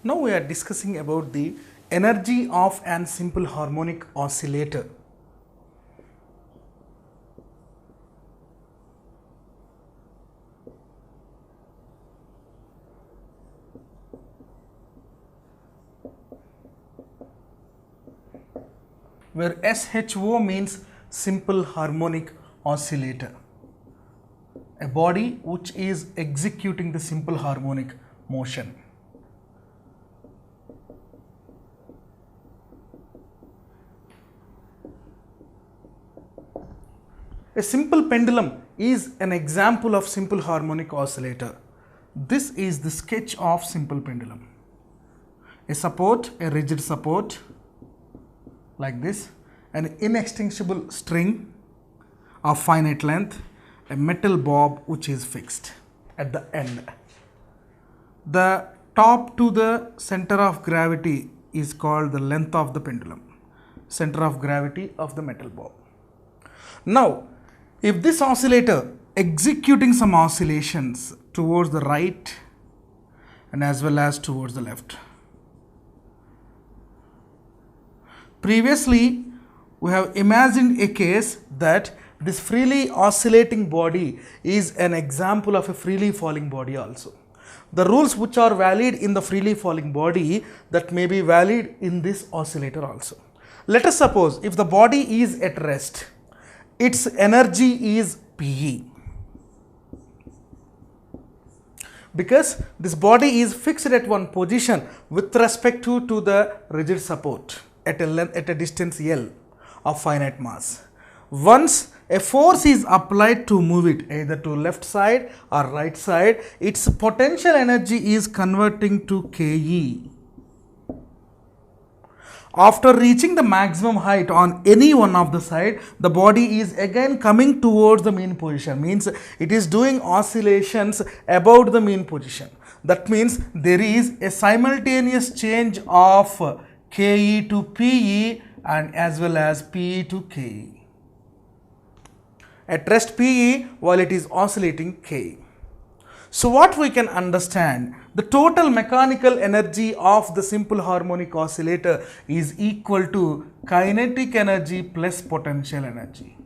Now we are discussing about the energy of an simple harmonic oscillator. Where SHO means simple harmonic oscillator, a body which is executing the simple harmonic motion. A simple pendulum is an example of simple harmonic oscillator. This is the sketch of simple pendulum. A support, a rigid support like this, an inextinguishable string of finite length, a metal bob which is fixed at the end. The top to the center of gravity is called the length of the pendulum, center of gravity of the metal bob. Now, if this oscillator executing some oscillations towards the right and as well as towards the left. Previously, we have imagined a case that this freely oscillating body is an example of a freely falling body also. The rules which are valid in the freely falling body that may be valid in this oscillator also. Let us suppose if the body is at rest, its energy is PE. Because this body is fixed at one position with respect to the rigid support at a distance L of finite mass. Once a force is applied to move it either to left side or right side, its potential energy is converting to Ke. After reaching the maximum height on any one of the side, the body is again coming towards the mean position, means it is doing oscillations about the mean position. That means there is a simultaneous change of Ke to Pe and as well as Pe to Ke. At rest Pe while it is oscillating Ke. So what we can understand, the total mechanical energy of the simple harmonic oscillator is equal to kinetic energy plus potential energy.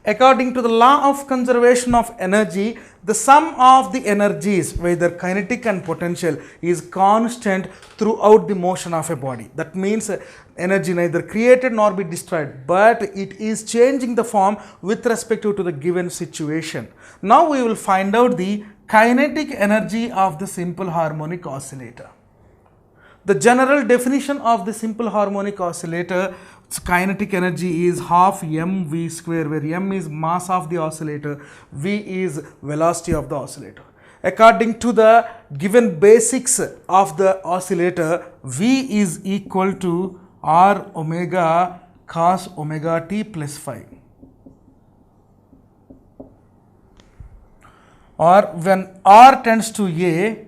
According to the law of conservation of energy, the sum of the energies, whether kinetic and potential, is constant throughout the motion of a body. That means energy neither created nor be destroyed, but it is changing the form with respect to the given situation. Now we will find out the kinetic energy of the simple harmonic oscillator. The general definition of the simple harmonic oscillator, kinetic energy is half mv square, where m is mass of the oscillator, v is velocity of the oscillator. According to the given basics of the oscillator, v is equal to r omega cos omega t plus phi. Or when r tends to a,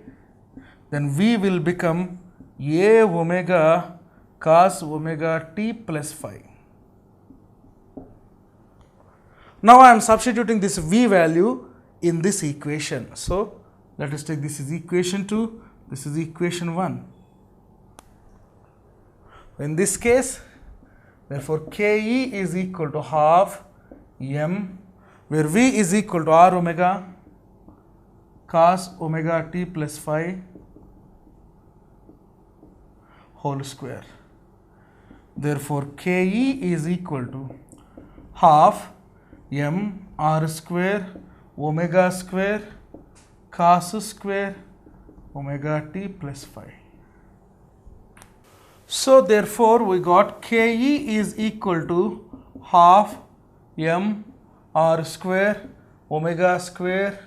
then v will become a omega cos omega t plus phi. Now I am substituting this v value in this equation. So let us take this is equation 2, this is equation 1. In this case, therefore Ke is equal to half m, where v is equal to r omega cos omega t plus phi whole square. Therefore, Ke is equal to half m r square omega square cos square omega t plus phi. So, therefore, we got Ke is equal to half m r square omega square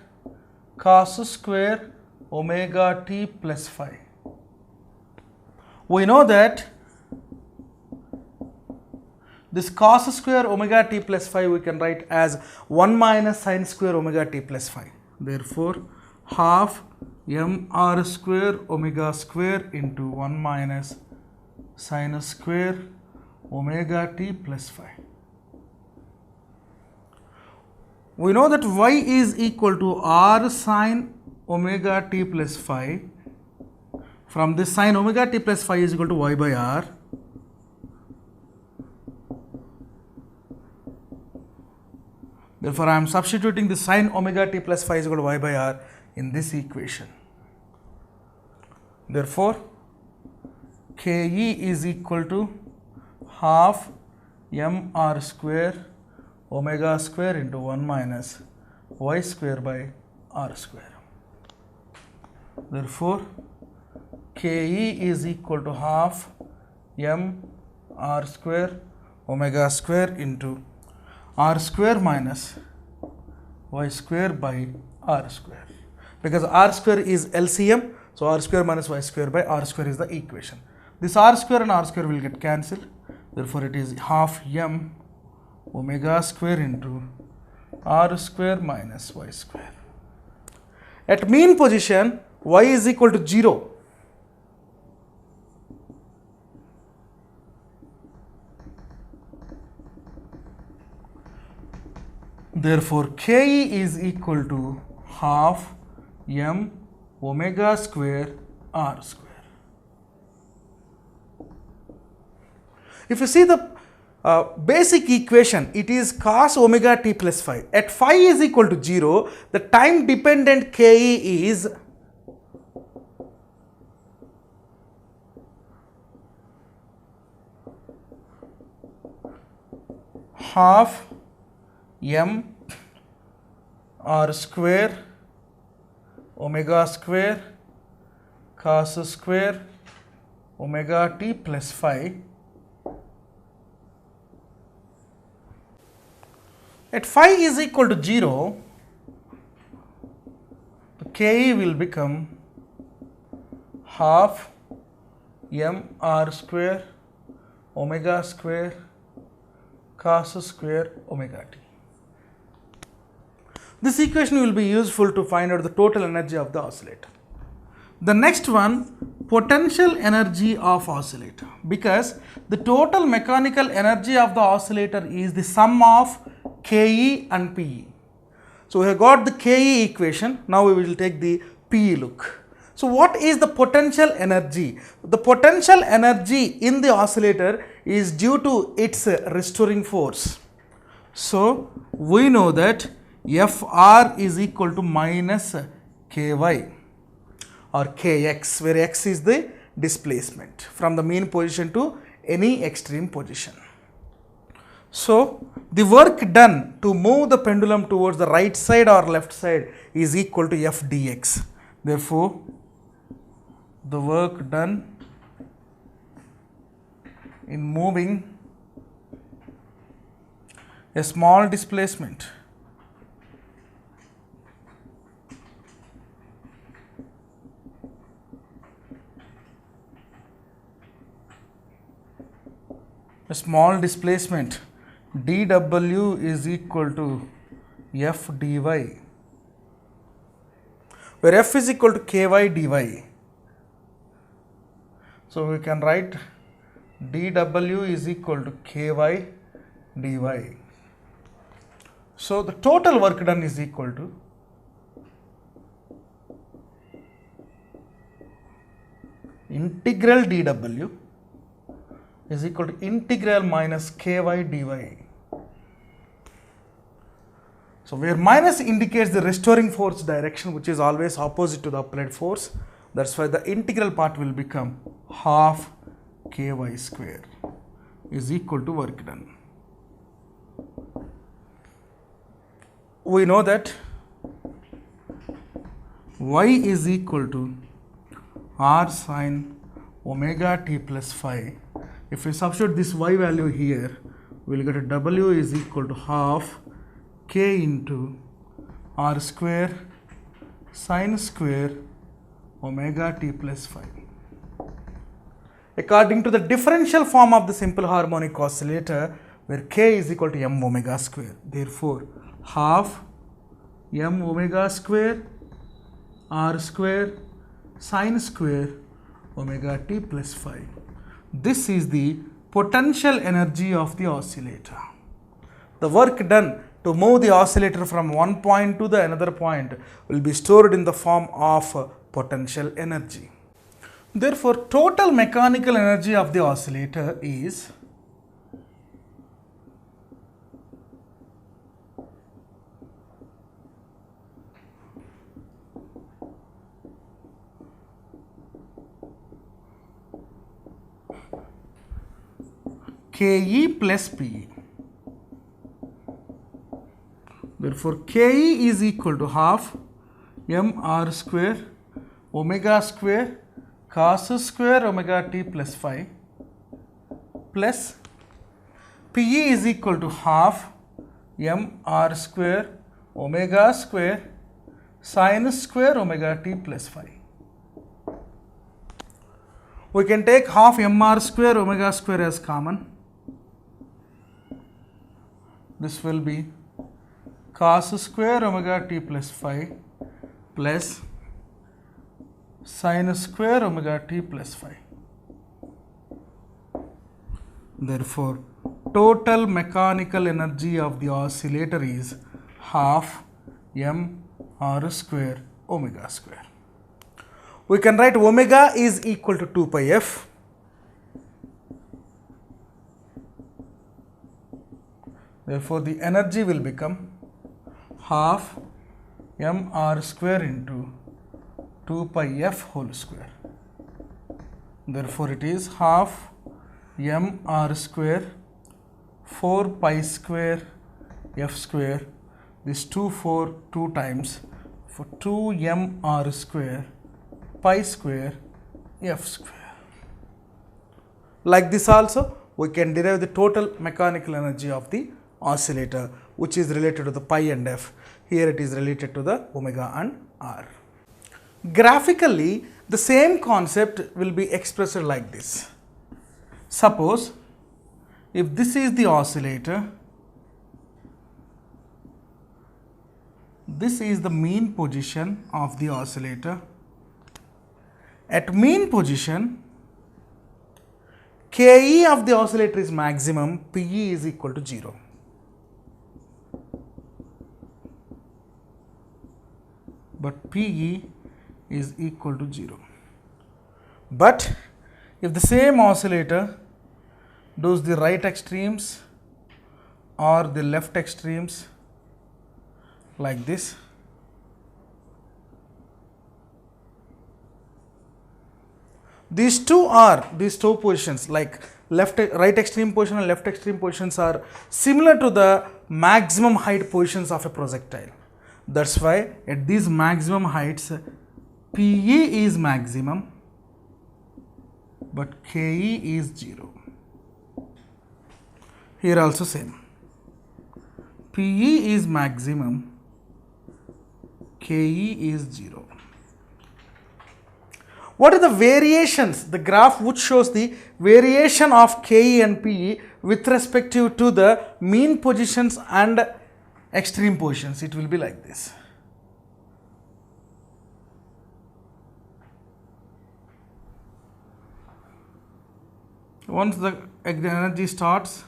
cos square omega t plus phi. We know that this cos square omega t plus phi we can write as 1 minus sin square omega t plus phi. Therefore, half m r square omega square into 1 minus sin square omega t plus phi. We know that y is equal to r sine omega t plus phi. From this, sine omega t plus phi is equal to y by r. Therefore, I am substituting the sine omega t plus phi is equal to y by r in this equation. Therefore, Ke is equal to half mr square omega square into 1 minus y square by r square. Therefore, Ke is equal to half mr square omega square into r square minus y square by r square. Because r square is LCM, so r square minus y square by r square is the equation. This r square and r square will get cancelled. Therefore, it is half m omega square into r square minus y square. At mean position, y is equal to 0. Therefore, Ke is equal to half m omega square r square. If you see the basic equation, it is cos omega t plus phi. At phi is equal to 0, the time dependent Ke is half m r square omega square cos square omega t plus phi. At phi is equal to 0, the Ke will become half m r square omega square cos square omega t. This equation will be useful to find out the total energy of the oscillator. The next one, potential energy of oscillator, because the total mechanical energy of the oscillator is the sum of Ke and Pe. So, we have got the Ke equation. Now, we will take the Pe look. So, what is the potential energy? The potential energy in the oscillator is due to its restoring force. So, we know that Fr is equal to minus Ky or Kx, where x is the displacement from the mean position to any extreme position. So, the work done to move the pendulum towards the right side or left side is equal to F dx. Therefore, the work done in moving a small displacement dw is equal to F dy, where F is equal to Ky dy. So, we can write dw is equal to Ky dy. So, the total work done is equal to integral dw is equal to integral minus Ky dy. So, where minus indicates the restoring force direction, which is always opposite to the applied force, that's why the integral part will become half Ky square is equal to work done. We know that y is equal to r sine omega t plus phi. If we substitute this y value here, we will get a w is equal to half k into r square sine square omega t plus phi. According to the differential form of the simple harmonic oscillator, where k is equal to m omega square. Therefore, half m omega square r square sine square omega t plus phi. This is the potential energy of the oscillator. The work done to move the oscillator from one point to the another point will be stored in the form of potential energy. Therefore, total mechanical energy of the oscillator is Ke plus Pe. Therefore, Ke is equal to half mr square omega square cos square omega t plus phi plus Pe is equal to half mr square omega square sin square omega t plus phi. We can take half mr square omega square as common. This will be cos square omega t plus phi plus sin square omega t plus phi. Therefore, total mechanical energy of the oscillator is half mr square omega square. We can write omega is equal to 2 pi f. Therefore, the energy will become half mr square into 2 pi f whole square. Therefore, it is half mr square 4 pi square f square. This 2 times for 2 mr square pi square f square. Like this also, we can derive the total mechanical energy of the oscillator, which is related to the pi and f. Here it is related to the omega and r. Graphically, the same concept will be expressed like this. Suppose if this is the oscillator, this is the mean position of the oscillator. At mean position, Ke of the oscillator is maximum, Pe is equal to 0. But Pe is equal to 0. But if the same oscillator does the right extremes or the left extremes like this, these two positions, like right extreme position and left extreme positions, are similar to the maximum height positions of a projectile. That's why at these maximum heights, Pe is maximum, but Ke is 0. Here also same. Pe is maximum, Ke is 0. What are the variations? The graph which shows the variation of Ke and Pe with respect to the mean positions and extreme positions. It will be like this. Once the energy starts,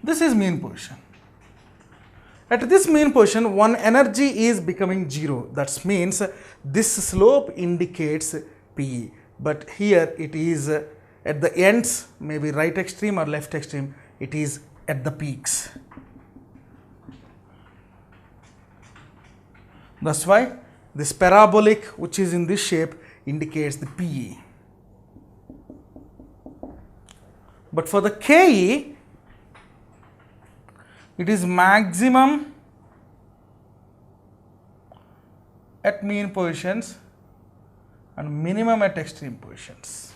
this is mean position. At this mean position, one energy is becoming 0. That means this slope indicates Pe. But here it is at the ends, maybe right extreme or left extreme, it is at the peaks. That's why this parabolic which is in this shape indicates the Pe. But for the Ke, it is maximum at mean positions and minimum at extreme positions.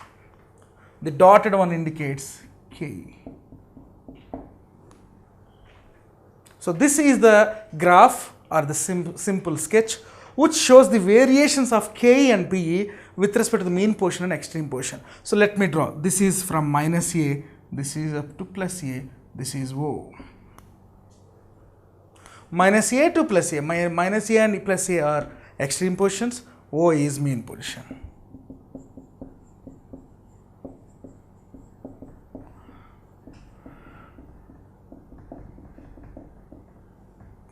The dotted one indicates Ke. So this is the graph or the simple sketch which shows the variations of Ke and Pe with respect to the mean position and extreme position. So let me draw. This is from minus A, this is up to plus A, this is O. Minus A to plus A, minus A and plus A are extreme positions, O is mean position.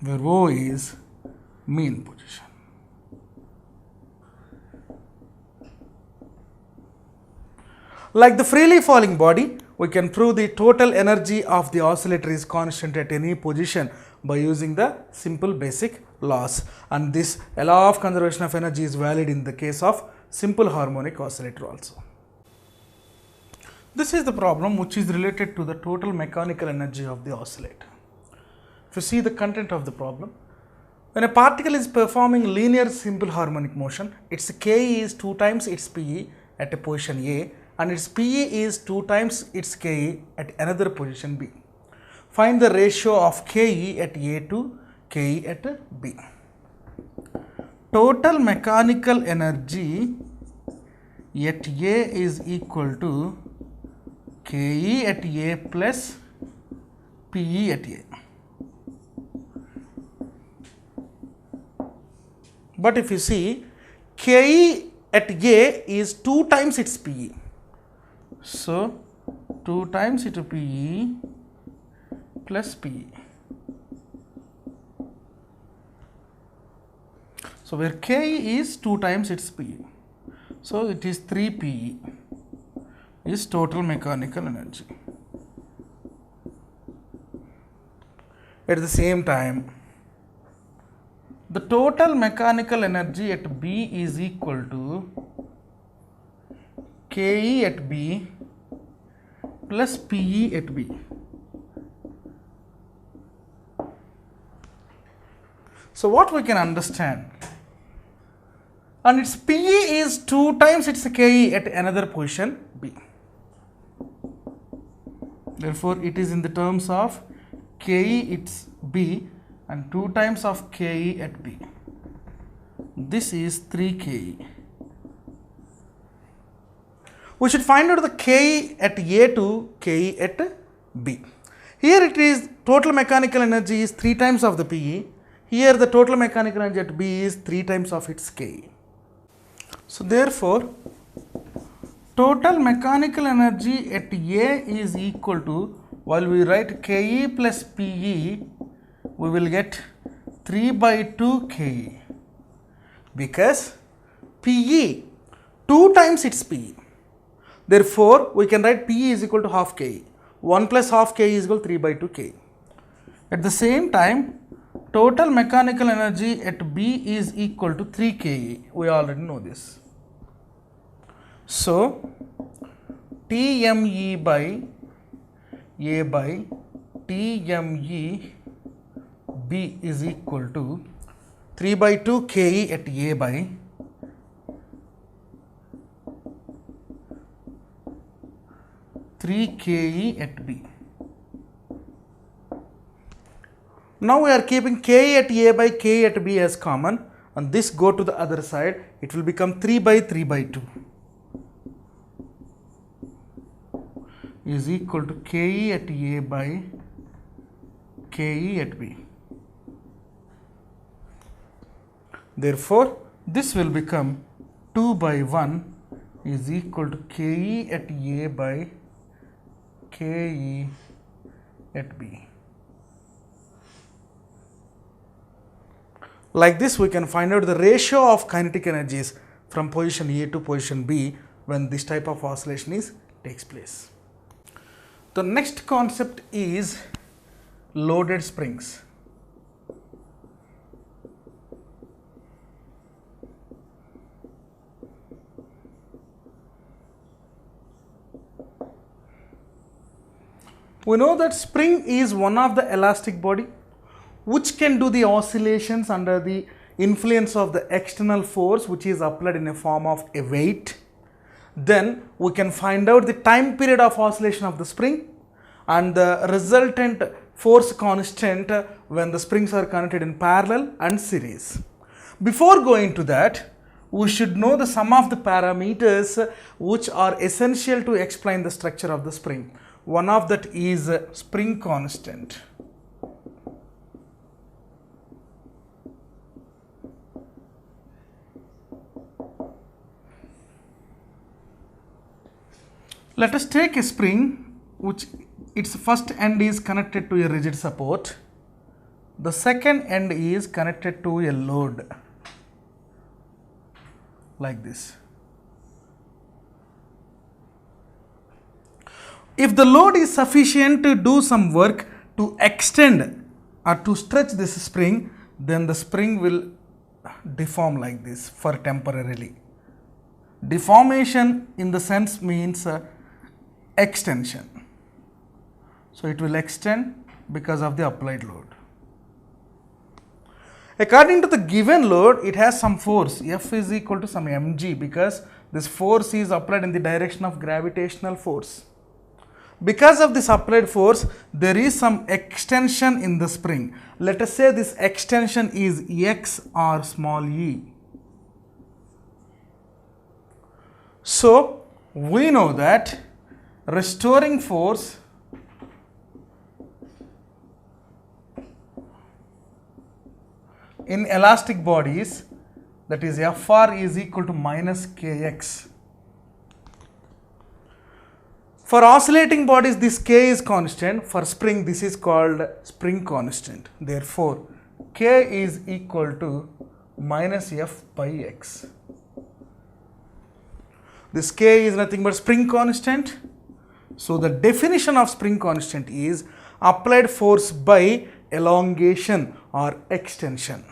where O is mean position. Like the freely falling body, we can prove the total energy of the oscillator is constant at any position by using the simple basic laws, and this law of conservation of energy is valid in the case of simple harmonic oscillator also. This is the problem which is related to the total mechanical energy of the oscillator. If you see the content of the problem, when a particle is performing linear simple harmonic motion, its Ke is 2 times its Pe at a position A, and its Pe is 2 times its Ke at another position B. Find the ratio of Ke at A to Ke at B. Total mechanical energy at A is equal to Ke at A plus Pe at A. But if you see, Ke at A is 2 times its Pe. So, 2 times it Pe plus Pe. So, where Ke is 2 times its Pe. So, it is 3 Pe is total mechanical energy. At the same time, the total mechanical energy at B is equal to Ke at B plus Pe at B. So what we can understand, and its Pe is 2 times its Ke at another position B. Therefore, it is in the terms of Ke its B and 2 times of Ke at B. This is 3 Ke. We should find out the Ke at A to Ke at B. Here it is total mechanical energy is 3 times of the Pe. Here the total mechanical energy at B is 3 times of its Ke. So therefore, total mechanical energy at A is equal to, while we write Ke plus Pe, we will get 3 by 2 Ke, because Pe 2 times its Pe. Therefore, we can write Pe is equal to half Ke. 1 plus half Ke is equal to 3 by 2 Ke. At the same time, total mechanical energy at B is equal to 3 Ke. We already know this. So, Tme by A by Tme B is equal to 3 by 2 Ke at A by Ke at B. Now we are keeping Ke at A by Ke at B as common, and this go to the other side, it will become 3 by 3 by 2 is equal to Ke at A by Ke at B. Therefore, this will become 2 by 1 is equal to Ke at A by Ke at B. Like this, we can find out the ratio of kinetic energies from position A to position B when this type of oscillation takes place. The next concept is loaded springs. We know that spring is one of the elastic body which can do the oscillations under the influence of the external force which is applied in a form of a weight. Then we can find out the time period of oscillation of the spring and the resultant force constant when the springs are connected in parallel and series. Before going to that, we should know the sum of the parameters which are essential to explain the structure of the spring. One of that is spring constant. Let us take a spring which its first end is connected to a rigid support. The second end is connected to a load like this. If the load is sufficient to do some work to extend or to stretch this spring, then the spring will deform like this for temporarily. Deformation in the sense means extension. So it will extend because of the applied load. According to the given load, it has some force. F is equal to some mg because this force is applied in the direction of gravitational force. Because of this applied force, there is some extension in the spring. Let us say this extension is x or small e. So, we know that restoring force in elastic bodies, that is Fr is equal to minus kx. For oscillating bodies, this k is constant. For spring, this is called spring constant. Therefore, k is equal to minus F by x. This k is nothing but spring constant. So, the definition of spring constant is applied force by elongation or extension.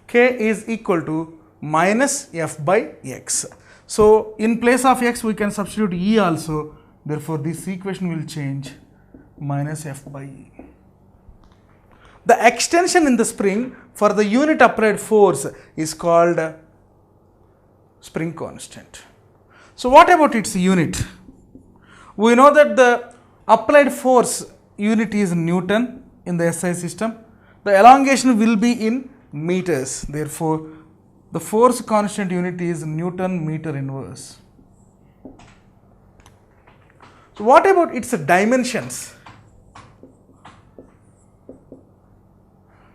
K is equal to minus F by x. So, in place of x we can substitute E also. Therefore, this equation will change minus F by E. The extension in the spring for the unit applied force is called spring constant. So, what about its unit? We know that the applied force unit is Newton in the SI system. The elongation will be in meters. Therefore, the force constant unit is Newton meter inverse. So, what about its dimensions?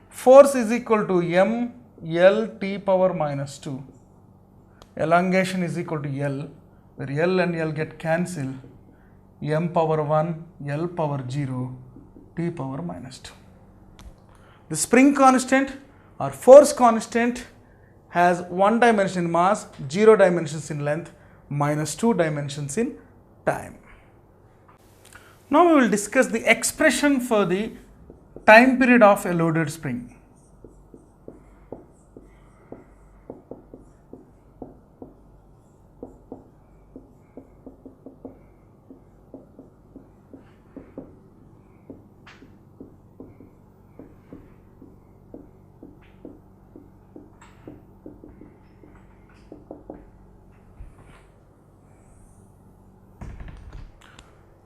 Force is equal to m L T power minus 2. Elongation is equal to L, where L and L get cancelled. M power 1, L power 0, T power minus 2. The spring constant or force constant has 1 dimension in mass, 0 dimensions in length, minus 2 dimensions in time. Now we will discuss the expression for the time period of a loaded spring.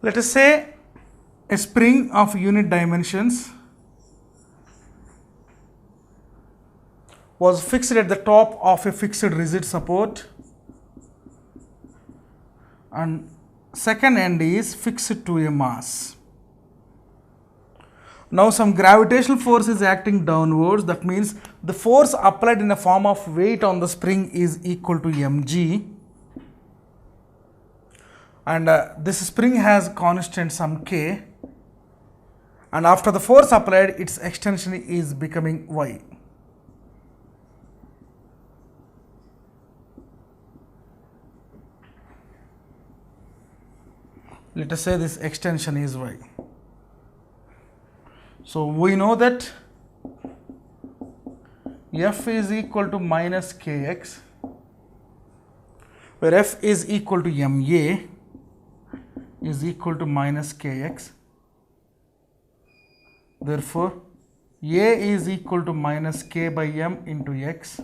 Let us say a spring of unit dimensions was fixed at the top of a fixed rigid support and second end is fixed to a mass. Now some gravitational force is acting downwards. That means the force applied in the form of weight on the spring is equal to mg. And this spring has constant some k, and after the force applied, its extension is becoming y. Let us say this extension is y. So we know that F is equal to minus kx, where F is equal to ma is equal to minus kx. Therefore, A is equal to minus k by m into x.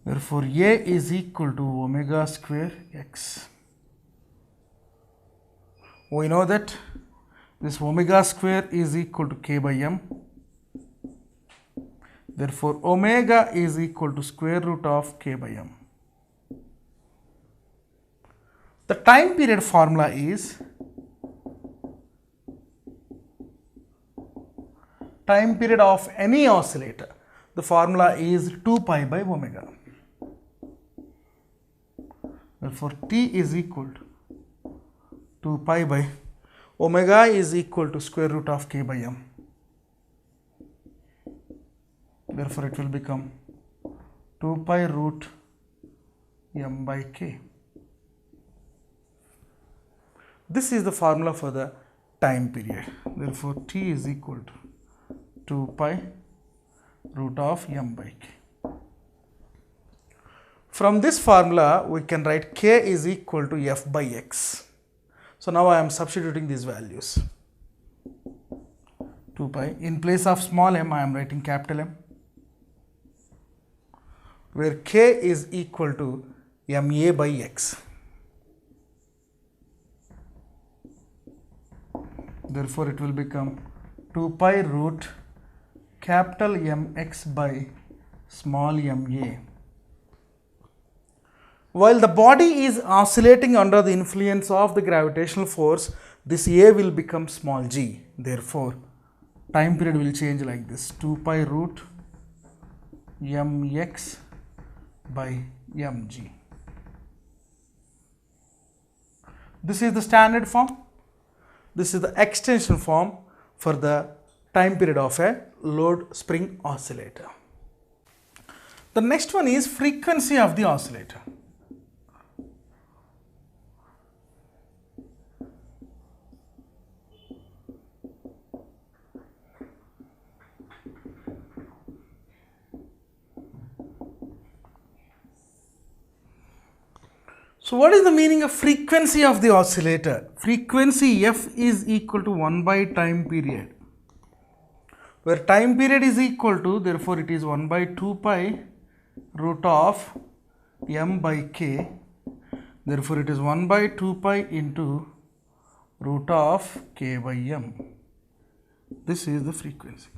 Therefore, A is equal to omega square x. We know that this omega square is equal to k by m. Therefore, omega is equal to square root of k by m. The time period formula is time period of any oscillator, the formula is 2 pi by omega. Therefore, T is equal to 2 pi by omega is equal to square root of k by m. Therefore, it will become 2 pi root m by k. This is the formula for the time period. Therefore, T is equal to 2 pi root of m by k. From this formula, we can write k is equal to f by x. So now I am substituting these values. 2 pi. In place of small m, I am writing capital M, where k is equal to ma by x. Therefore, it will become 2 pi root capital Mx by small ma. While the body is oscillating under the influence of the gravitational force, this a will become small g. Therefore, time period will change like this: 2 pi root mx by mg. This is the standard form. This is the extension form for the time period of a load spring oscillator. The next one is frequency of the oscillator. So what is the meaning of frequency of the oscillator? Frequency f is equal to 1 by time period, where time period is equal to, therefore it is 1 by 2 pi root of m by k. Therefore it is 1 by 2 pi into root of k by m. This is the frequency.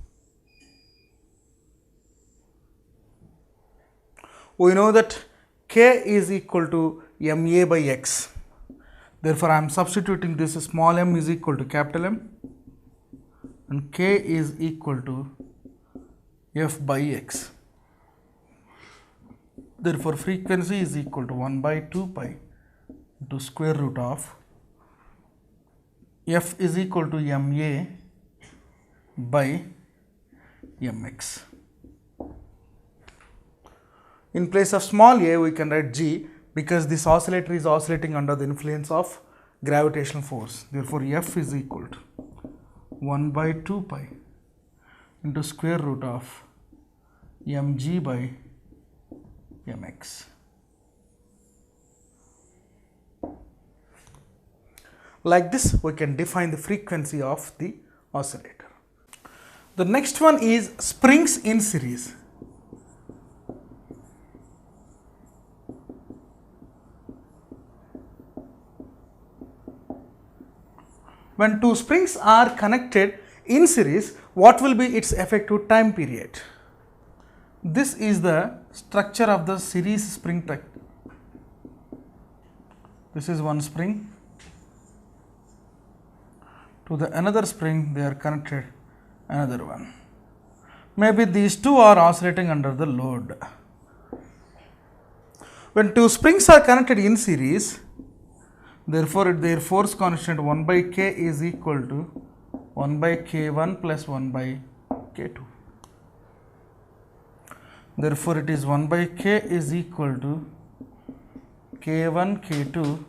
We know that k is equal to ma by x. Therefore, I am substituting this: small m is equal to capital M and k is equal to f by x. Therefore, frequency is equal to 1 by 2 pi into square root of f is equal to ma by mx. In place of small a, we can write g, because this oscillator is oscillating under the influence of gravitational force. Therefore, f is equal to 1 by 2 pi into square root of mg by mx. Like this, we can define the frequency of the oscillator. The next one is springs in series. When two springs are connected in series, what will be its effective time period? This is the structure of the series spring type. This is one spring. To the another spring, they are connected another one. Maybe these two are oscillating under the load. When two springs are connected in series, therefore, their force constant 1 by k is equal to 1 by k1 plus 1 by k2. Therefore, it is 1 by k is equal to k1 k2,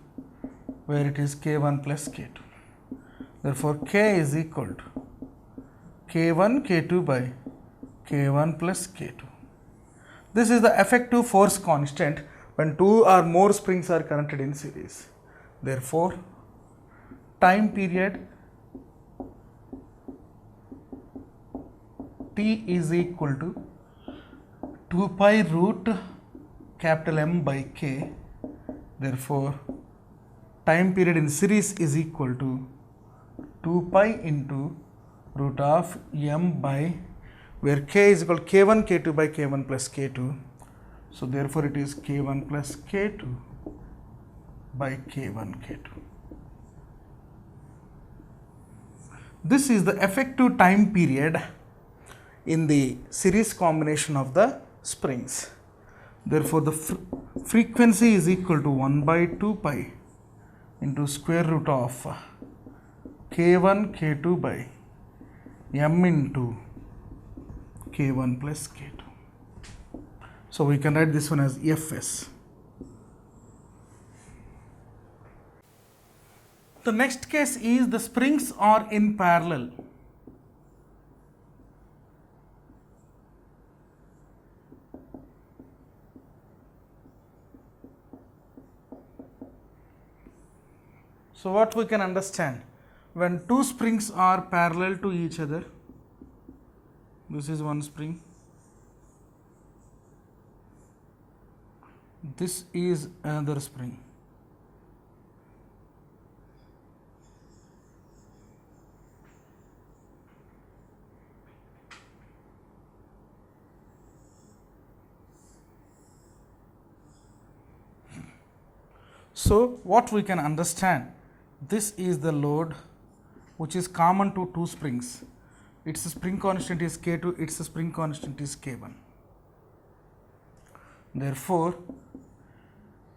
where it is k1 plus k2. Therefore, k is equal to k1 k2 by k1 plus k2. This is the effective force constant when two or more springs are connected in series. Therefore, time period T is equal to 2 pi root capital M by K. Therefore, time period in series is equal to 2 pi into root of M by, where K is equal to K1 K2 by K1 plus K2. So, therefore, it is K1 plus K2 by K1 K2. This is the effective time period in the series combination of the springs. Therefore, the frequency is equal to 1 by 2 pi into square root of K1 K2 by m into K1 plus K2. So we can write this one as Fs. The next case is the springs are in parallel. So what we can understand, when two springs are parallel to each other, this is one spring, this is another spring. So what we can understand, this is the load which is common to two springs. Its spring constant is K2, its spring constant is K1. Therefore,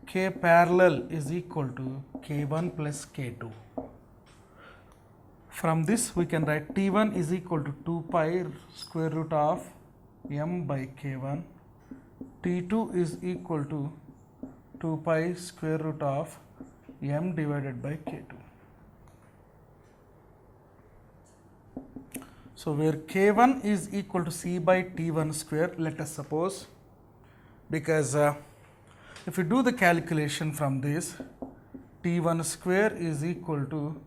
K parallel is equal to K1 plus K2. From this we can write T1 is equal to 2 pi square root of m by K1. T2 is equal to 2 pi square root of m divided by K2. So where K1 is equal to C by T1 square, let us suppose, because if you do the calculation from this, T1 square is equal to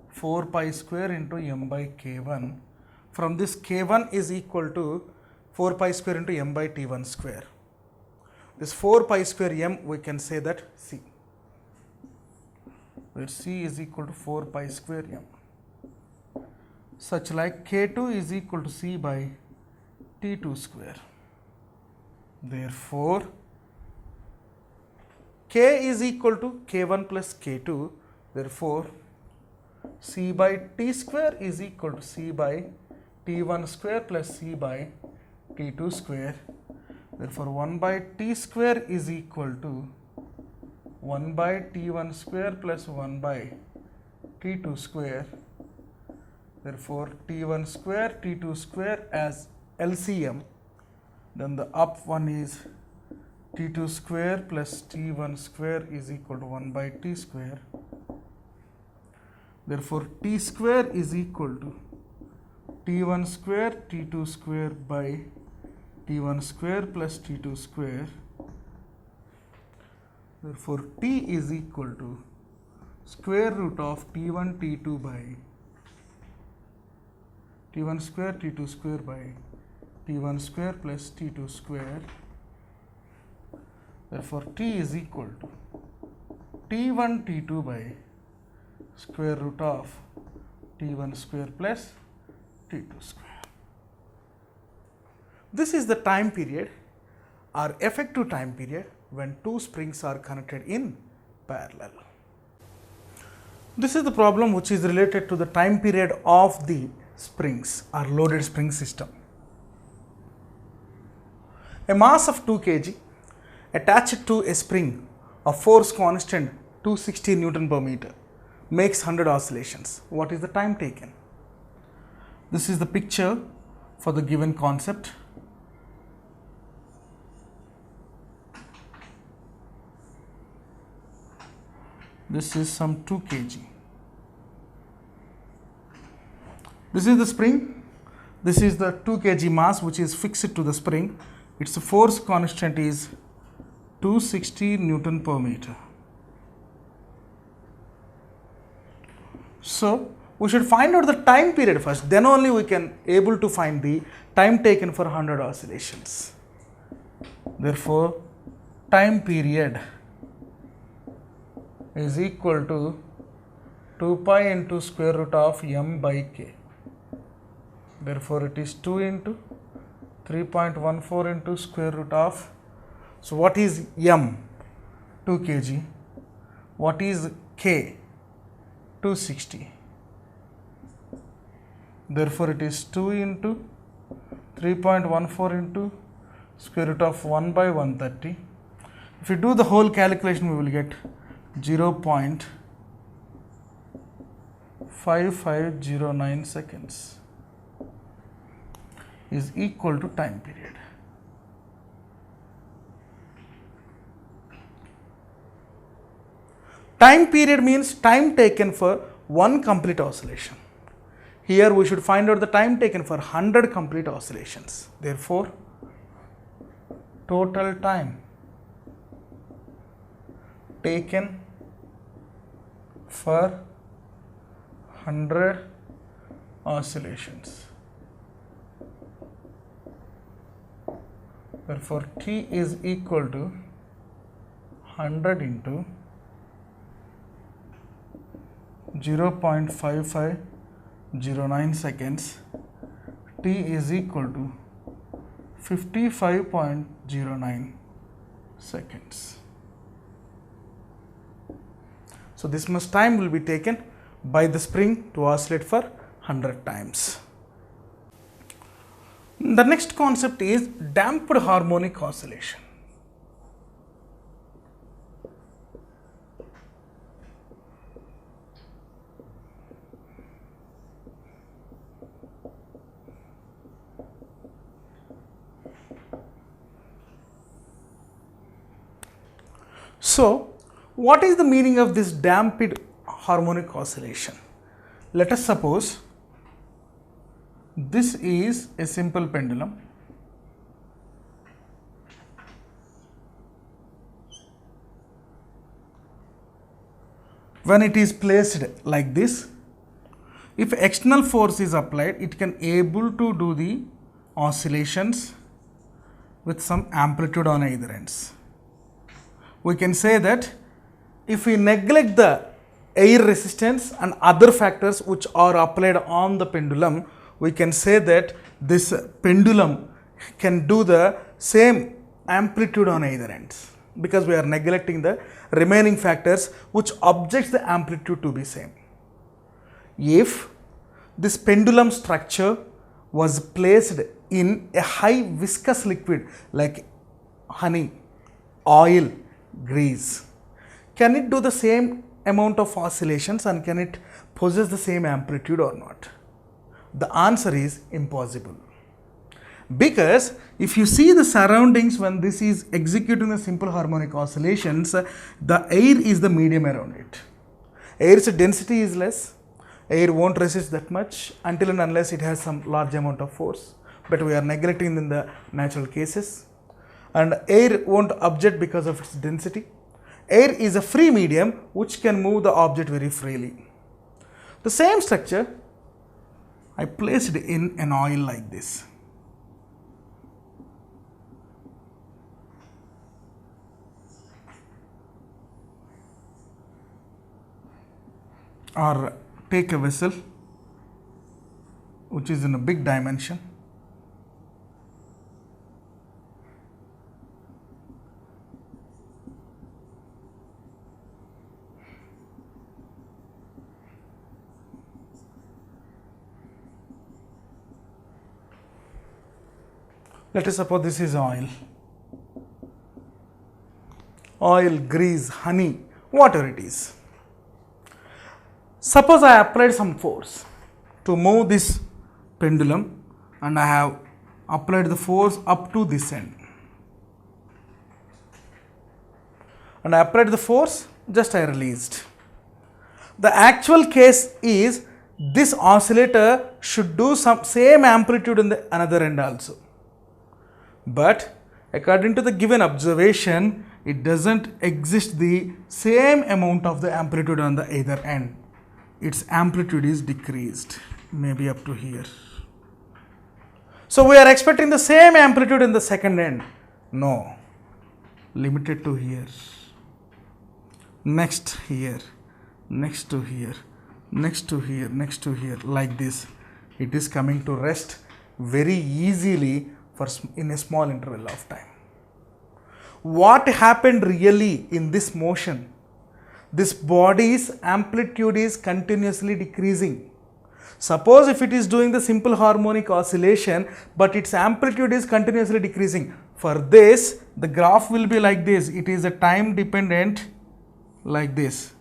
4 pi square into m by K1. From this, K1 is equal to 4 pi square into m by T1 square. This 4 pi square m, we can say that C, where C is equal to 4 pi square m. Such like K2 is equal to C by T2 square. Therefore, K is equal to K1 plus K2. Therefore, C by T square is equal to C by T1 square plus C by T2 square. Therefore, 1 by T square is equal to 1 by T1 square plus 1 by T2 square. Therefore, T1 square, T2 square as LCM. Then the up one is T2 square plus T1 square is equal to 1 by T square. Therefore, T square is equal to T1 square, T2 square by T1 square plus T2 square. Therefore, T is equal to square root of T1, T2 by T1 square, T2 square by T1 square plus T2 square. Therefore, T is equal to T1, T2 by square root of T1 square plus T2 square. This is the time period or effective time period when two springs are connected in parallel. This is the problem which is related to the time period of the springs or loaded spring system. A mass of 2 kg attached to a spring of force constant 260 Newton per meter makes 100 oscillations. What is the time taken? This is the picture for the given concept. This is some 2 kg. This is the spring. This is the 2 kg mass which is fixed to the spring. Its force constant is 260 Newton per meter. So we should find out the time period first, then only we can able to find the time taken for 100 oscillations. Therefore, time period is equal to 2 pi into square root of m by k. Therefore, it is 2 into 3.14 into square root of, so what is m? 2 kg. What is k? 260. Therefore, it is 2 into 3.14 into square root of 1 by 130. If you do the whole calculation, we will get 0.5509 seconds is equal to time period. Time period means time taken for one complete oscillation. Here we should find out the time taken for 100 complete oscillations. Therefore, total time taken for 100 oscillations. Therefore, T is equal to 100 into 0.5509 seconds. T is equal to 55.09 seconds. So this much time will be taken by the spring to oscillate for 100 times. The next concept is damped harmonic oscillation. So, what is the meaning of this damped harmonic oscillation? Let us suppose this is a simple pendulum. When it is placed like this, if external force is applied, it can able to do the oscillations with some amplitude on either ends. We can say that if we neglect the air resistance and other factors which are applied on the pendulum, we can say that this pendulum can do the same amplitude on either ends, because we are neglecting the remaining factors which objects the amplitude to be same. If this pendulum structure was placed in a high viscous liquid like honey, oil, grease, can it do the same amount of oscillations and can it possess the same amplitude or not? The answer is impossible. Because if you see the surroundings when this is executing the simple harmonic oscillations, the air is the medium around it. Air's density is less. Air won't resist that much until and unless it has some large amount of force. But we are neglecting in the natural cases. And air won't object because of its density. Air is a free medium which can move the object very freely. The same structure I placed in an oil like this. Or take a vessel which is in a big dimension. Let us suppose this is oil. Oil, grease, honey, whatever it is. Suppose I applied some force to move this pendulum and I have applied the force up to this end. And I applied the force, just I released. The actual case is this oscillator should do some same amplitude in the another end also. But according to the given observation, it doesn't exist the same amount of the amplitude on the either end. Its amplitude is decreased, maybe up to here. So we are expecting the same amplitude in the second end. No, limited to here. Next here, next to here, next to here, next to here, like this. It is coming to rest very easily in a small interval of time. What happened really in this motion? This body's amplitude is continuously decreasing. Suppose if it is doing the simple harmonic oscillation, but its amplitude is continuously decreasing. For this, the graph will be like this. It is a time dependent like this.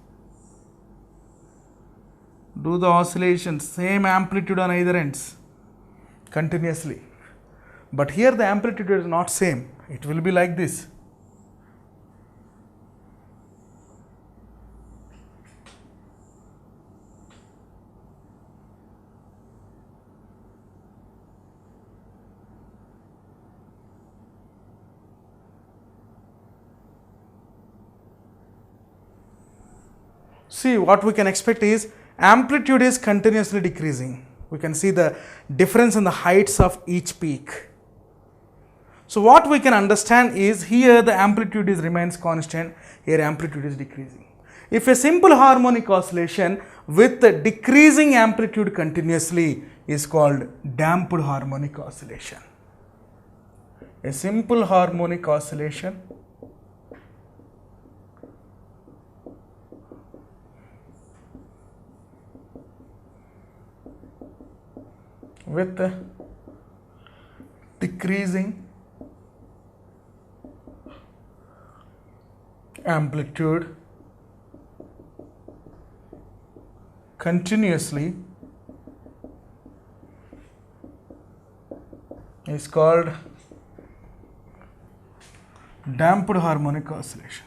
Do the oscillation, same amplitude on either ends, continuously. But here the amplitude is not same. It will be like this. See, what we can expect is amplitude is continuously decreasing. We can see the difference in the heights of each peak. So what we can understand is here the amplitude remains constant, here amplitude is decreasing. If a simple harmonic oscillation with a decreasing amplitude continuously is called damped harmonic oscillation. A simple harmonic oscillation with a decreasing amplitude continuously is called damped harmonic oscillation.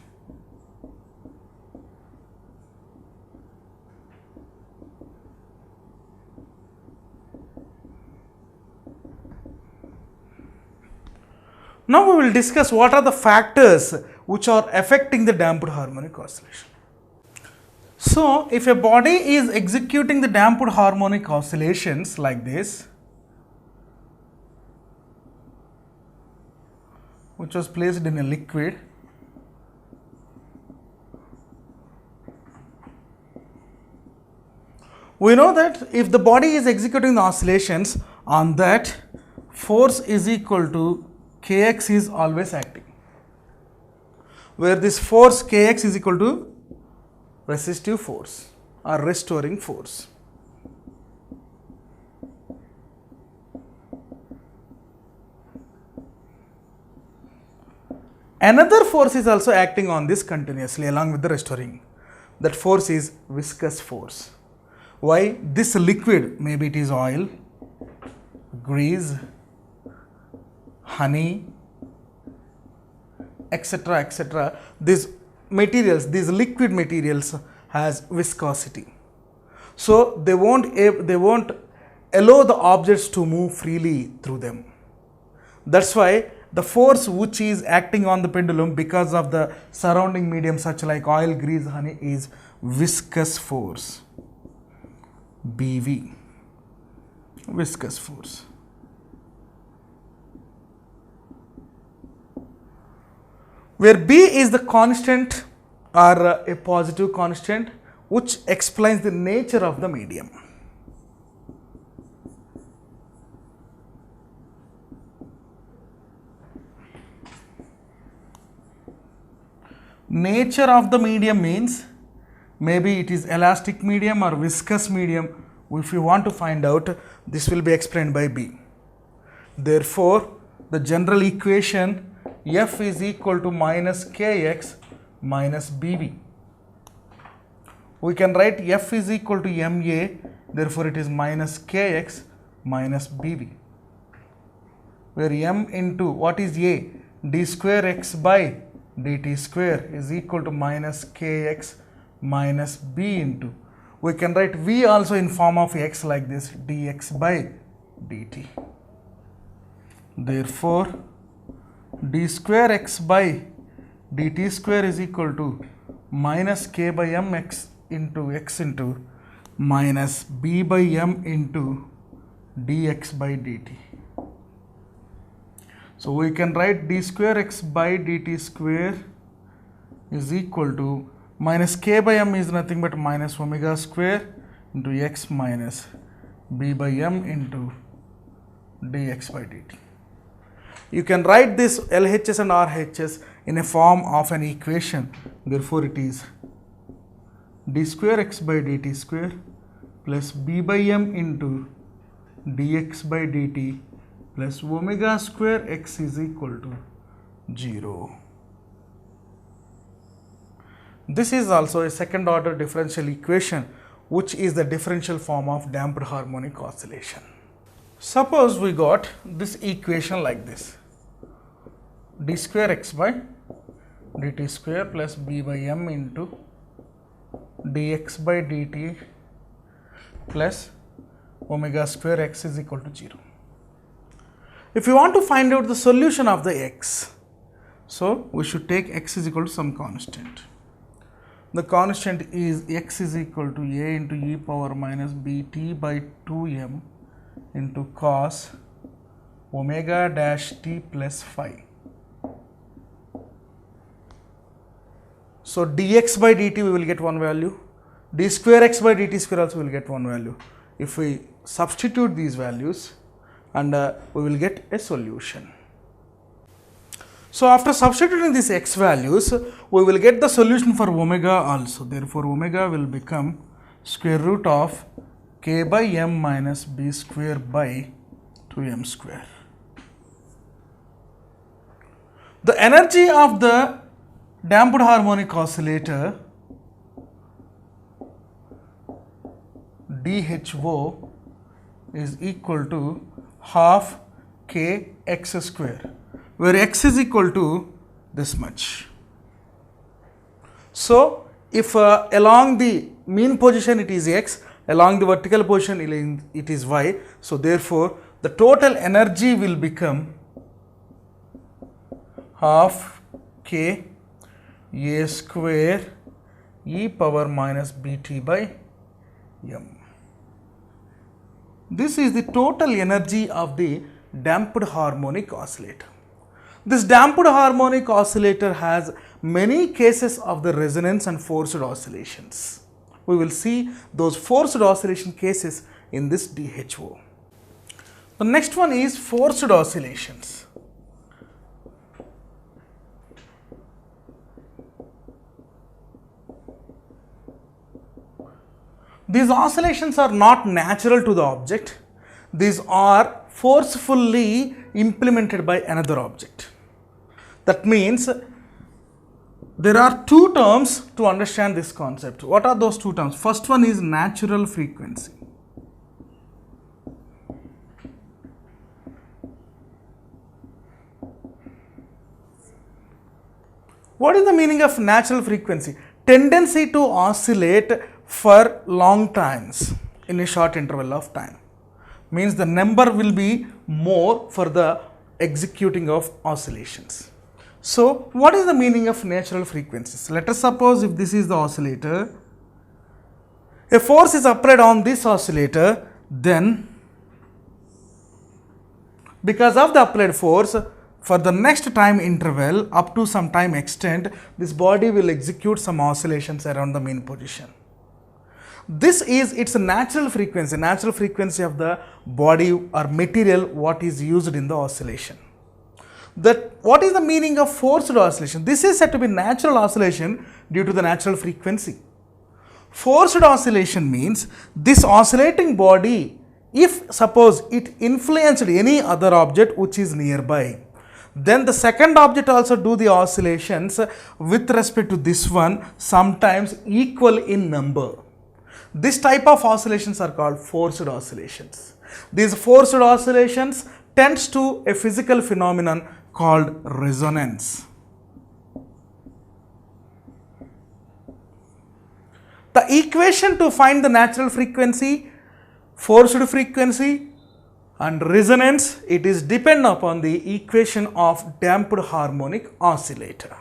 Now we will discuss what are the factors which are affecting the damped harmonic oscillation. So, if a body is executing the damped harmonic oscillations like this, which was placed in a liquid, we know that if the body is executing the oscillations, on that force is equal to Kx is always acting, where this force Kx is equal to resistive force or restoring force. Another force is also acting on this continuously along with the restoring. That force is viscous force. Why? This liquid, maybe it is oil, grease, honey, etc., etc. These materials, these liquid materials has viscosity. So they won't allow the objects to move freely through them. That's why the force which is acting on the pendulum because of the surrounding medium such like oil, grease, honey is viscous force. BV, viscous force. Where B is the constant or a positive constant which explains the nature of the medium. Nature of the medium means maybe it is elastic medium or viscous medium. If you want to find out, this will be explained by B. Therefore, the general equation F is equal to minus Kx minus BV. We can write F is equal to MA, therefore it is minus Kx minus BV. Where M into what is A? D square x by dt square is equal to minus Kx minus B into. We can write V also in form of x like this, dx by dt. Therefore, d square x by dt square is equal to minus k by m x into minus b by m into dx by dt. So we can write d square x by dt square is equal to minus k by m is nothing but minus omega square into x minus b by m into dx by dt. You can write this LHS and RHS in a form of an equation. Therefore, it is d square x by dt square plus b by m into dx by dt plus omega square x is equal to 0. This is also a second order differential equation, which is the differential form of damped harmonic oscillation. Suppose we got this equation like this: d square x by dt square plus b by m into dx by dt plus omega square x is equal to 0. If you want to find out the solution of the x, so we should take x is equal to some constant. The constant is x is equal to a into e power minus bt by 2m into cos omega dash t plus phi. So dx by dt we will get one value, d square x by dt square also we will get one value. If we substitute these values, and we will get a solution. So after substituting these x values, we will get the solution for omega also. Therefore omega will become square root of k by m minus b square by 2m square. The energy of the damped harmonic oscillator dHO is equal to half k x square, where x is equal to this much. So if along the mean position it is x, along the vertical position it is y, so therefore the total energy will become half k a square e power minus bt by m. This is the total energy of the damped harmonic oscillator. This damped harmonic oscillator has many cases of the resonance and forced oscillations. We will see those forced oscillation cases in this dHO. The next one is forced oscillations. These oscillations are not natural to the object. These are forcefully implemented by another object. That means there are two terms to understand this concept. What are those two terms? First one is natural frequency. What is the meaning of natural frequency? Tendency to oscillate for long times in a short interval of time. Means the number will be more for the executing of oscillations. So what is the meaning of natural frequencies? Let us suppose if this is the oscillator, a force is applied on this oscillator, then because of the applied force, for the next time interval up to some time extent, this body will execute some oscillations around the mean position. This is its natural frequency of the body or material what is used in the oscillation. What is the meaning of forced oscillation? This is said to be natural oscillation due to the natural frequency. Forced oscillation means this oscillating body, if suppose it influenced any other object which is nearby, then the second object also do the oscillations with respect to this one, sometimes equal in number. This type of oscillations are called forced oscillations. These forced oscillations tends to a physical phenomenon called resonance. The equation to find the natural frequency, forced frequency and resonance, it is depend upon the equation of damped harmonic oscillator.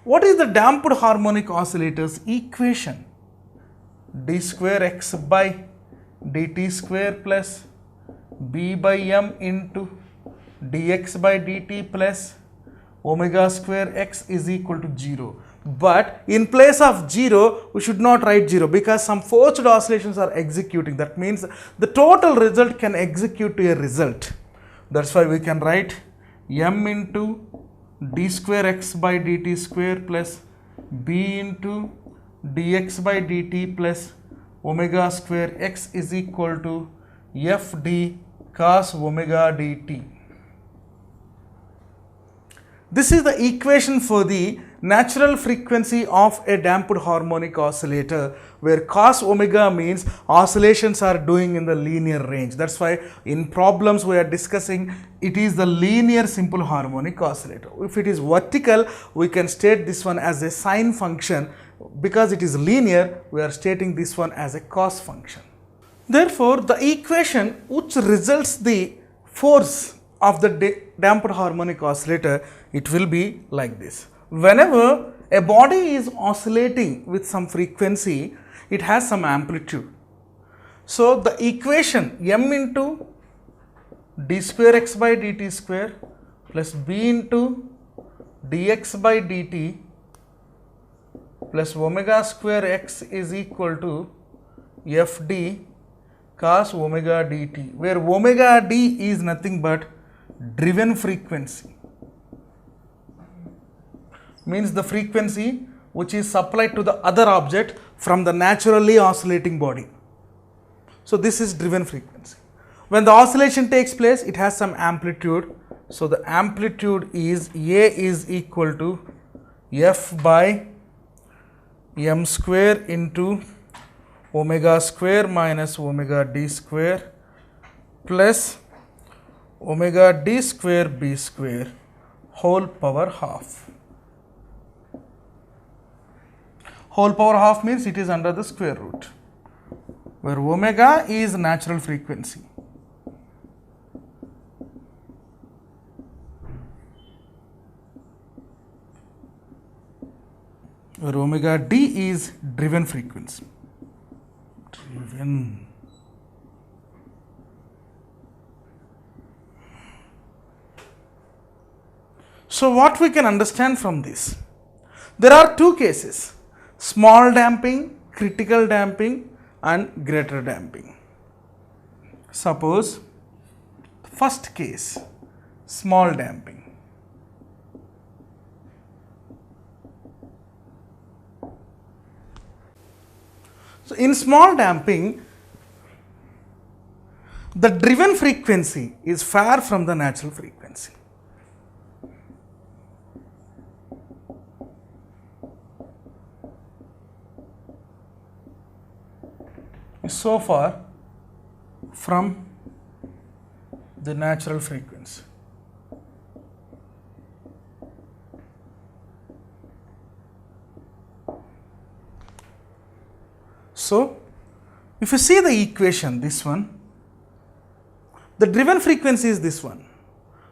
What is the damped harmonic oscillator's equation? D square x by dt square plus b by m into dx by dt plus omega square x is equal to 0. But in place of 0, we should not write 0 because some forced oscillations are executing. That means the total result can execute to a result. That's why we can write m into d square x by dt square plus b into dx by dt plus omega square x is equal to fd cos omega dt. This is the equation for the natural frequency of a damped harmonic oscillator, where cos omega means oscillations are doing in the linear range. That's why in problems we are discussing it is the linear simple harmonic oscillator. If it is vertical, we can state this one as a sine function. Because it is linear, we are stating this one as a cos function. Therefore, the equation which results the force of the damped harmonic oscillator, it will be like this. Whenever a body is oscillating with some frequency, it has some amplitude. So the equation m into d square x by dt square plus b into dx by dt plus omega square x is equal to fd cos omega dt, where omega d is nothing but driven frequency, means the frequency which is supplied to the other object from the naturally oscillating body. So this is driven frequency. When the oscillation takes place, it has some amplitude. So the amplitude is A is equal to f by m square into omega square minus omega d square plus omega d square b square whole power half. Whole power half means it is under the square root, where omega is natural frequency. Where omega d is driven frequency. Driven. So what we can understand from this? There are two cases: small damping, critical damping and greater damping. Suppose first case, small damping. So in small damping, the driven frequency is far from the natural frequency. So far from the natural frequency. So if you see the equation, this one, the driven frequency is this one.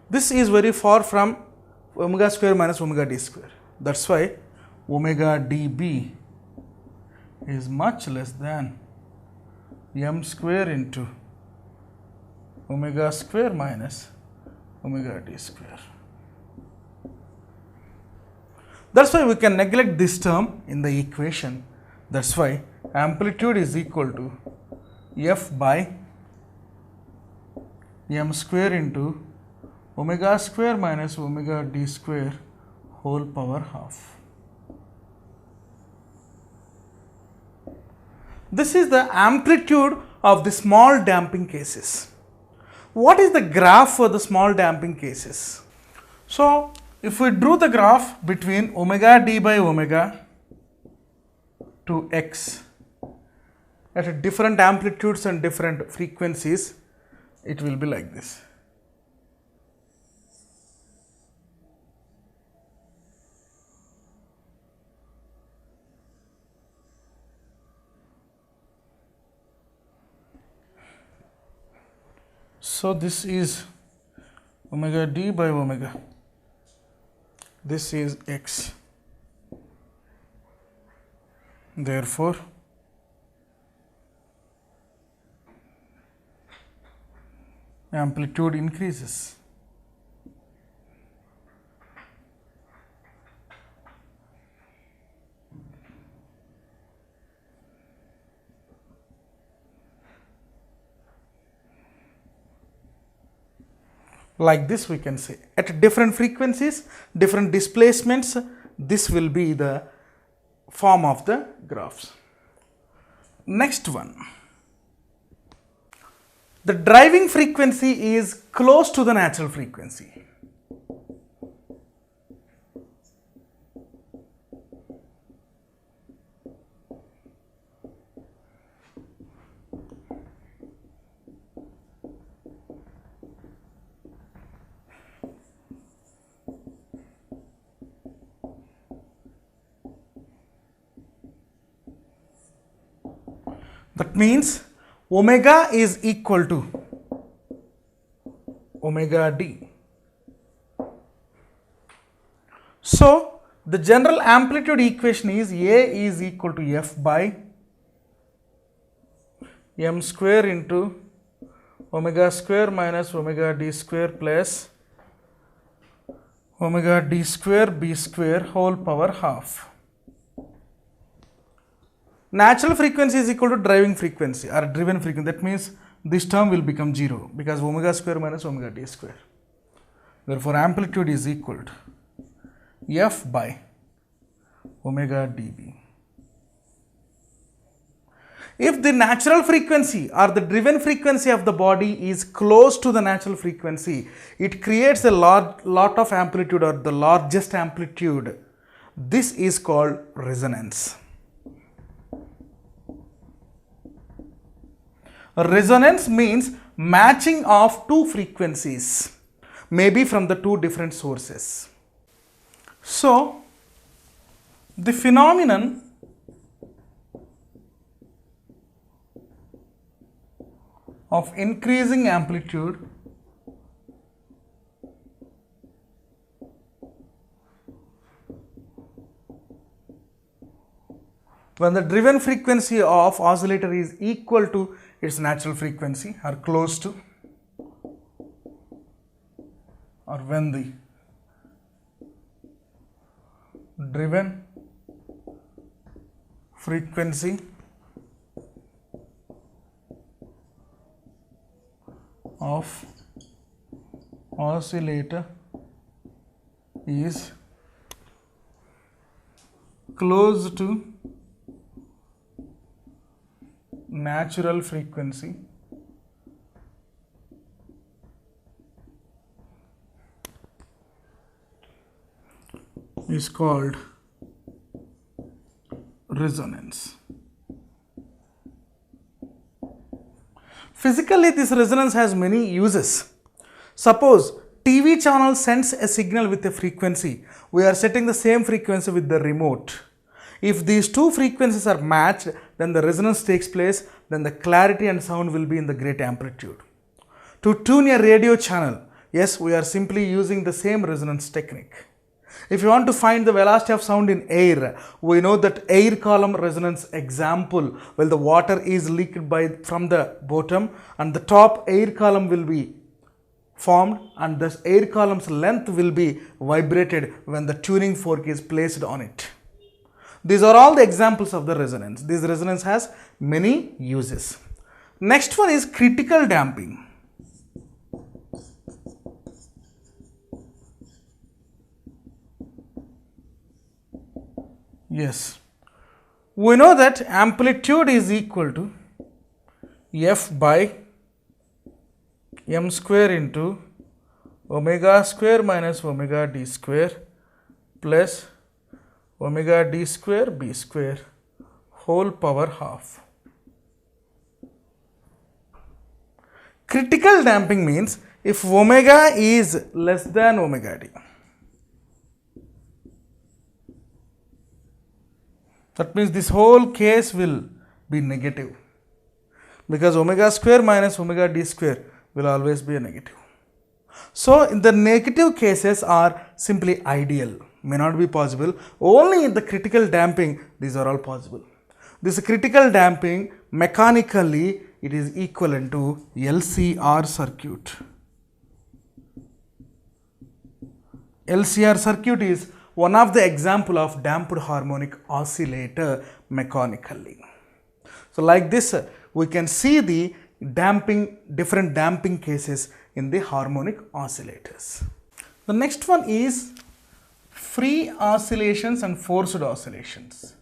This is very far from omega square minus omega d square. That's why omega dB is much less than m square into omega square minus omega d square. That's why we can neglect this term in the equation. That's why amplitude is equal to f by m square into omega square minus omega d square whole power half. This is the amplitude of the small damping cases. What is the graph for the small damping cases? So if we drew the graph between omega d by omega to x at different amplitudes and different frequencies, it will be like this. So this is omega d by omega. This is x. Therefore, amplitude increases. Like this we can say, at different frequencies, different displacements, this will be the form of the graphs. Next one. The driving frequency is close to the natural frequency. That means omega is equal to omega d. So the general amplitude equation is A is equal to F by m square into omega square minus omega d square plus omega d square b square whole power half. Natural frequency is equal to driving frequency or driven frequency. That means this term will become 0 because omega square minus omega d square. Therefore, amplitude is equal to F by omega dB. If the natural frequency or the driven frequency of the body is close to the natural frequency, it creates a lot of amplitude or the largest amplitude. This is called resonance. Resonance means matching of two frequencies, maybe from the two different sources. So, the phenomenon of increasing amplitude when the driven frequency of oscillator is equal to its natural frequency or close to, or when the driven frequency of oscillator is close to natural frequency is called resonance. Physically, this resonance has many uses. Suppose TV channel sends a signal with a frequency. We are setting the same frequency with the remote. If these two frequencies are matched, then the resonance takes place, then the clarity and sound will be in the great amplitude. To tune a radio channel, yes, we are simply using the same resonance technique. If you want to find the velocity of sound in air, we know that air column resonance example, well, the water is leaked from the bottom and the top air column will be formed and the air column's length will be vibrated when the tuning fork is placed on it. These are all the examples of the resonance. This resonance has many uses. Next one is critical damping. Yes, we know that amplitude is equal to F by m square into omega square minus omega d square plus omega d square b square whole power half. Critical damping means if omega is less than omega d. That means this whole case will be negative because omega square minus omega d square will always be a negative. So, in the negative cases are simply ideal, may not be possible. Only in the critical damping, these are all possible. This critical damping, mechanically, it is equivalent to LCR circuit. LCR circuit is one of the example of damped harmonic oscillator mechanically. So, like this, we can see the damping, different damping cases in the harmonic oscillators. The next one is free oscillations and forced oscillations.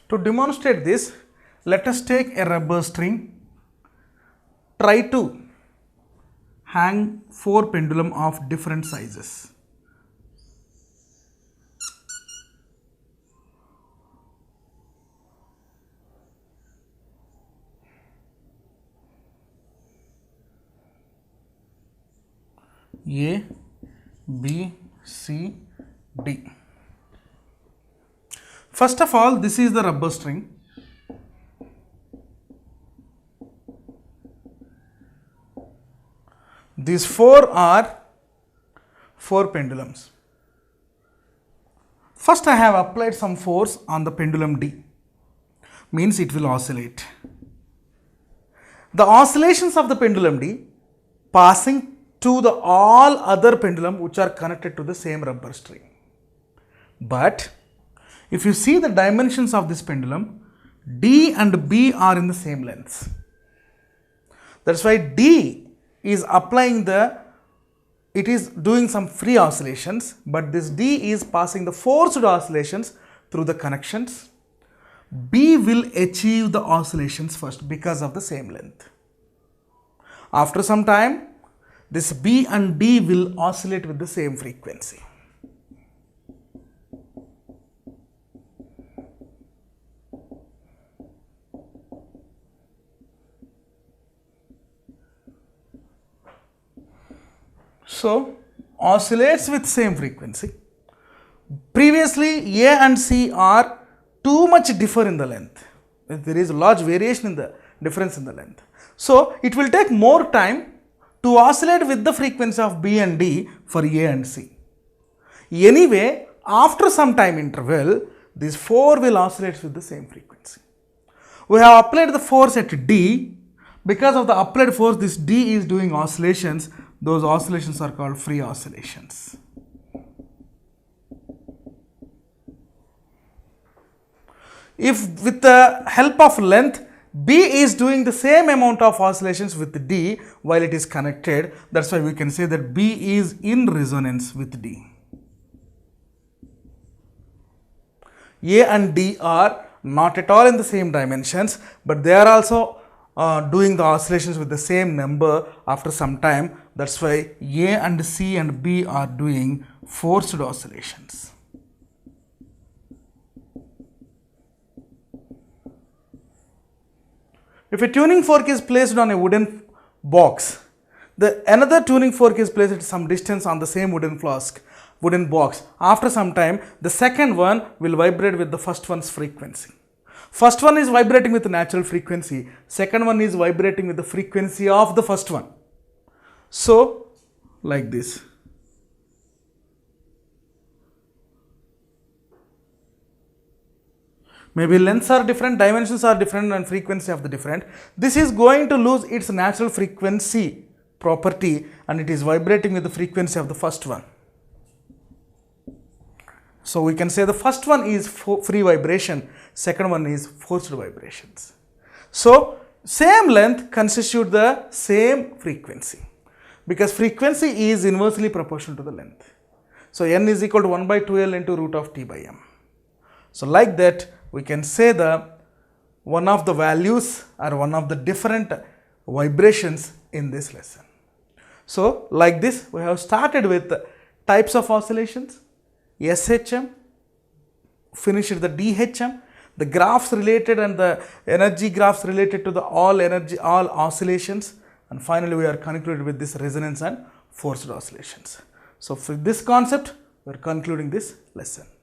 To demonstrate this, let us take a rubber string, try to hang 4 pendulum of different sizes. A, B, C, D. First of all, this is the rubber string. These 4 are 4 pendulums. First, I have applied some force on the pendulum D, means it will oscillate. The oscillations of the pendulum D passing to the all other pendulum which are connected to the same rubber string. But if you see the dimensions of this pendulum, D and B are in the same length. That's why D is applying it is doing some free oscillations, but this D is passing the forced oscillations through the connections. B will achieve the oscillations first because of the same length. After some time, this B and D will oscillate with the same frequency. So, oscillates with same frequency. Previously, A and C are too much differ in the length. There is a large variation in the difference in the length. So, it will take more time to oscillate with the frequency of B and D for A and C. Anyway, after some time interval, these 4 will oscillate with the same frequency. We have applied the force at D. Because of the applied force, this D is doing oscillations. Those oscillations are called free oscillations. If with the help of length, B is doing the same amount of oscillations with D while it is connected, that's why we can say that B is in resonance with D. A and D are not at all in the same dimensions, but they are also doing the oscillations with the same number after some time. That's why A and C and B are doing forced oscillations. If a tuning fork is placed on a wooden box, another tuning fork is placed at some distance on the same wooden box. After some time, the second one will vibrate with the first one's frequency. First one is vibrating with the natural frequency. Second one is vibrating with the frequency of the first one. So, like this. Maybe lengths are different, dimensions are different, and frequency of the different. This is going to lose its natural frequency property and it is vibrating with the frequency of the first one. So we can say the first one is free vibration, second one is forced vibrations. So same length constitute the same frequency because frequency is inversely proportional to the length. So n is equal to 1 by 2L into root of T by M. So like that we can say one of the values or one of the different vibrations in this lesson. So like this we have started with types of oscillations, SHM, finished the DHM, the graphs related and the energy graphs related to the all oscillations, and finally we are concluded with this resonance and forced oscillations. So for this concept we are concluding this lesson.